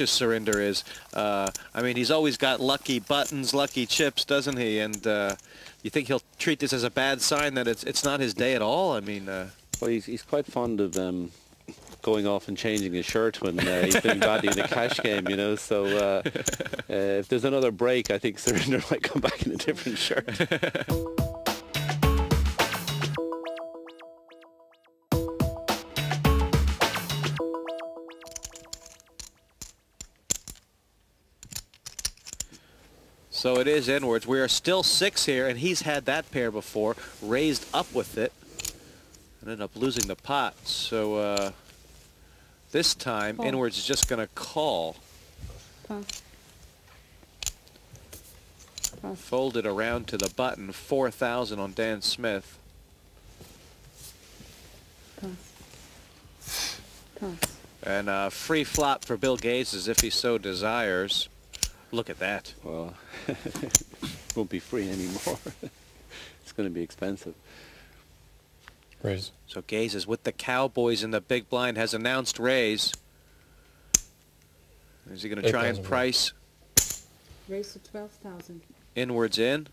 Surinder is. I mean, he's always got lucky buttons, lucky chips, doesn't he? And you think he'll treat this as a bad sign that it's not his day at all? I mean, well, he's quite fond of going off and changing his shirt when he's doing badly in a cash game, you know. So if there's another break, I think Surinder might come back in a different shirt. So it is inwards. We are still 6 here, and he's had that pair before, raised up with it, and ended up losing the pot. So this time, inwards is just going to call. Fold it around to the button, 4,000 on Dan Smith. And free flop for Bill Gaze as if he so desires. Look at that. Well, it won't be free anymore. It's going to be expensive. Raise. So Gaze is with the Cowboys in the big blind, has announced raise. Is he going to try and price? Raise to 12,000. Inwards in.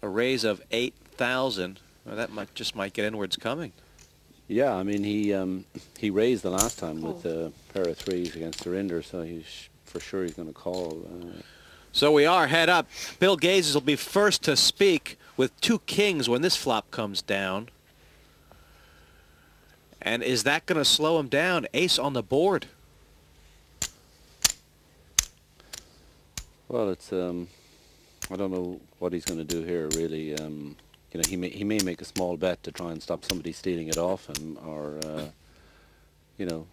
A raise of 8,000. Well, that might get inwards coming. Yeah, I mean he raised the last time with a pair of threes against Surinder, so he's for sure he's going to call. So we are head up. Bill Gaze will be first to speak with 2 kings when this flop comes down. And is that going to slow him down? Ace on the board. Well, it's I don't know what he's going to do here really. You know, he may make a small bet to try and stop somebody stealing it off him, or you know,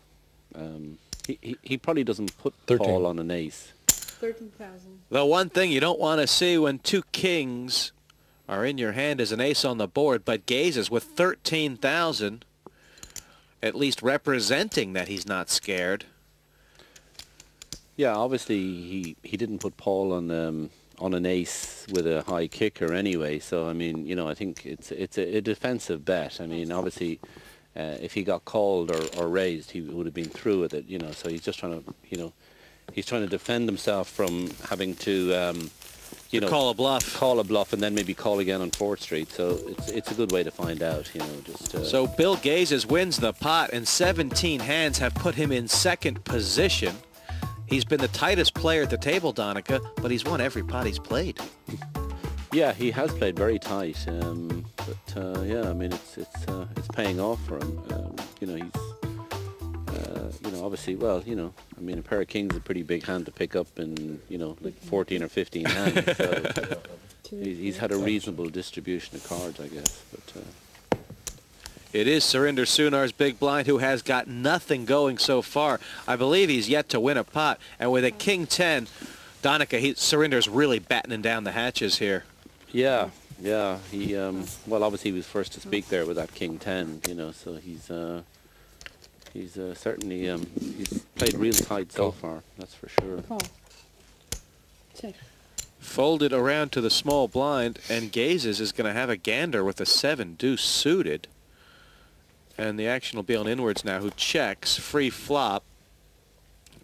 he probably doesn't put 13. Paul on an ace. 13,000. The one thing you don't want to see when 2 kings are in your hand is an ace on the board, but Gaze is with 13,000, at least representing that he's not scared. Yeah, obviously he didn't put Paul on an ace with a high kicker anyway. So I mean, you know, I think it's a defensive bet. I mean, obviously, if he got called or raised, he would have been through with it. You know, so he's just trying to, you know, he's trying to defend himself from having to, you know, call a bluff, and then maybe call again on 4th Street. So it's a good way to find out. You know, just. So Bill Gaze wins the pot, and 17 hands have put him in 2nd position. He's been the tightest player at the table, Donica, but he's won every pot he's played. Yeah, he has played very tight, but yeah, I mean it's paying off for him. You know, he's you know, obviously, well, you know, I mean, a pair of kings is a pretty big hand to pick up in, you know, like 14 or 15 hands. So he's had a reasonable distribution of cards, I guess. But it is Surinder Sunar's big blind, who has got nothing going so far. I believe he's yet to win a pot, and with a king 10, Donica, Surinder's really battening down the hatches here. Yeah, yeah. He well, obviously he was first to speak there with that king 10. You know, so he's certainly he's played real tight so far. That's for sure. Check. Folded around to the small blind, and Gazes is going to have a gander with a 7 deuce suited. And the action will be on inwards now, who checks, free flop.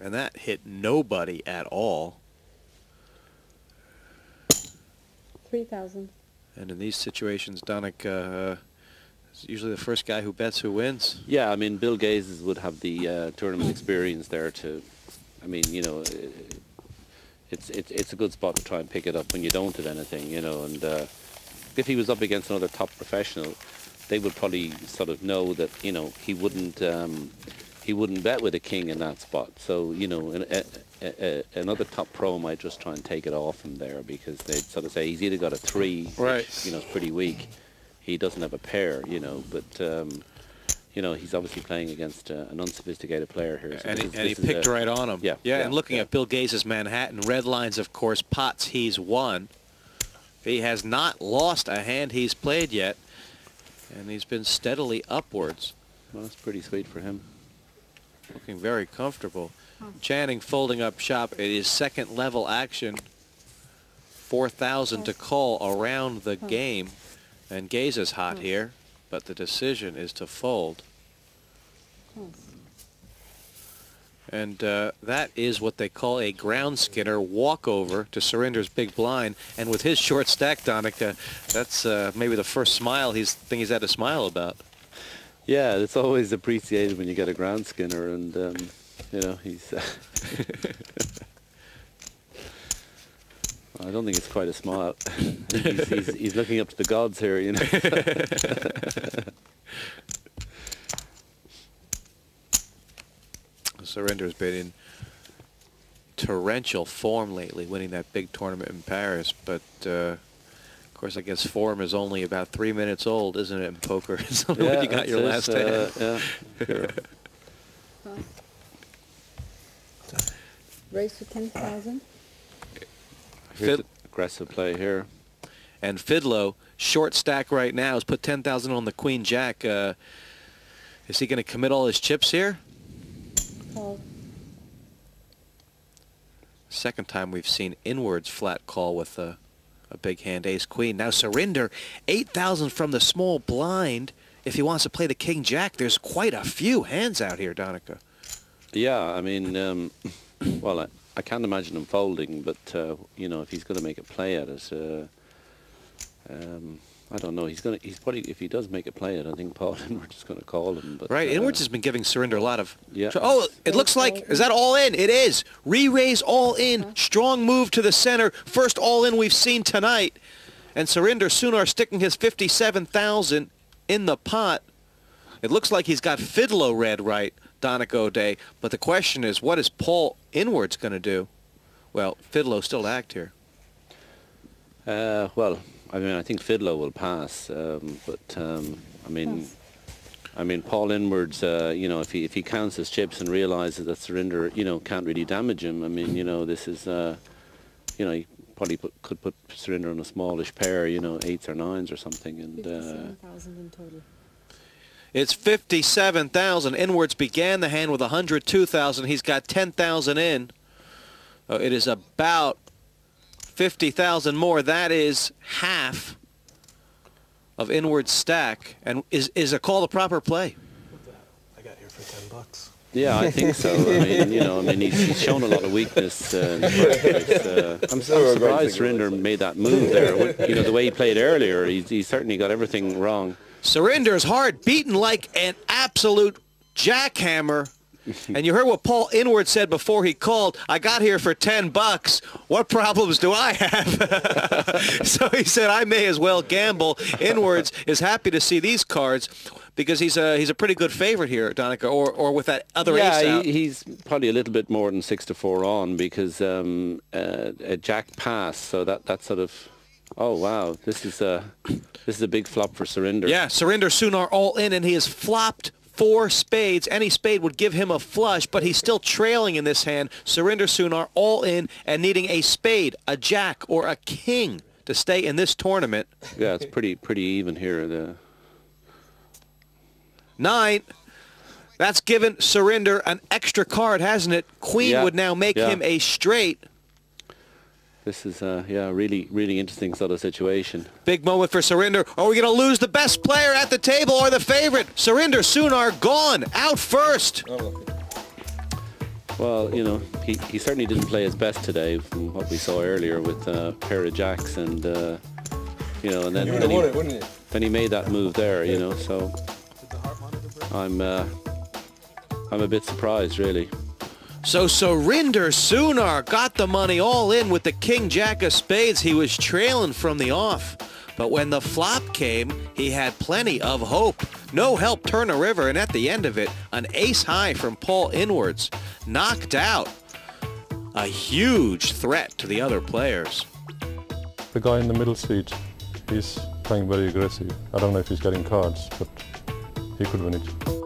And that hit nobody at all. 3,000. And in these situations, Donica is usually the first guy who bets who wins. Yeah, I mean, Bill Gaze would have the tournament experience there to, I mean, you know, it's a good spot to try and pick it up when you don't at anything, you know. And if he was up against another top professional, they would probably sort of know that, you know, he wouldn't bet with a king in that spot. So, you know, another top pro might just try and take it off him there, because they'd sort of say he's either got a 3, right, which, you know, is pretty weak. He doesn't have a pair, you know, but you know, he's obviously playing against an unsophisticated player here. So and he picked right on him. Yeah, and looking at Bill Gaze's Manhattan, red lines, of course, pots he's won. He has not lost a hand he's played yet, and he's been steadily upwards. Well, that's pretty sweet for him. Looking very comfortable. Channing folding up shop. It is 2nd level action. 4,000 to call around the game. And Gaze is hot here, but the decision is to fold. And that is what they call a ground skinner walkover to Surinder's big blind. And with his short stack, Donica, that's maybe the first smile he's had to smile about. Yeah, it's always appreciated when you get a ground skinner, and you know, he's. I don't think it's quite a smile. he's looking up to the gods here, you know. Surinder's been in torrential form lately, winning that big tournament in Paris. But of course, I guess form is only about 3 minutes old, isn't it? In poker, it's only when you got your last hand. Yeah, sure. Raise to 10,000. Here's aggressive play here. And Fidlow, short stack right now, has put 10,000 on the Queen Jack. Is he going to commit all his chips here? Call. Second time we've seen inwards flat call with a big hand ace queen. Now Surinder, 8,000 from the small blind. If he wants to play the King Jack, there's quite a few hands out here, Donica. Yeah, I mean, well, I can't imagine him folding, but you know, if he's going to make a play at it, I don't know. He's probably, if he does make a play at it, I think Paul Inwards is going to call him. But, right, Inwards has been giving Surinder a lot of. Yeah. Oh, it looks like, is that all in? It is. Re-raise all in. Strong move to the center. First all in we've seen tonight. And Surinder Sunar sticking his 57,000 in the pot. It looks like he's got Fidlow red right, Donica O'Day. But the question is, what is Paul Inwards going to do? Well, Fidlow still to act here. Well, I mean, I think Fidlow will pass, but I mean, Paul Inwards, you know, if he counts his chips and realizes that Surinder, you know, can't really damage him. I mean, you know, this is, you know, he probably could put Surinder on a smallish pair, you know, 8s or 9s or something, and. 57,000 in total. It's 57,000. Inwards began the hand with 102,000. He's got 10,000 in. It is about 50,000 more. That is half of Inwards stack. And is a call the proper play? I got here for $10. Yeah, I think so. I mean, you know, I mean, he's shown a lot of weakness in the first place. I'm surprised Surinder made that move there. You know, the way he played earlier, he certainly got everything wrong. Surinder's hard, beaten like an absolute jackhammer. And you heard what Paul Inwards said before he called. I got here for $10. What problems do I have? So he said, I may as well gamble. Inwards is happy to see these cards because he's a pretty good favorite here, Donica, or with that other ace out. Yeah, he's probably a little bit more than 6-4 on because a jack pass. So that sort of. Oh wow, this is a big flop for Surinder. Yeah, Surinder Sunar all in, and he has flopped 4 spades. Any spade would give him a flush, but he's still trailing in this hand. Surinder Sunar all in and needing a spade, a jack, or a king to stay in this tournament. Yeah, it's pretty even here. The 9. That's given Surinder an extra card, hasn't it? Queen would now make him a straight. This is, yeah, really interesting sort of situation. Big moment for Surinder. Are we going to lose the best player at the table or the favorite? Surinder Sunar gone, out first. Well, you know, he certainly didn't play his best today from what we saw earlier with a pair of jacks and, you know, and then he made that move there, you know, so I'm a bit surprised, really. So Surinder Sunar got the money all in with the King Jack of Spades. He was trailing from the off. But when the flop came, he had plenty of hope. No help turn a river, and at the end of it, an ace high from Paul Inwards. Knocked out. A huge threat to the other players. The guy in the middle seat, he's playing very aggressive. I don't know if he's getting cards, but he could win it.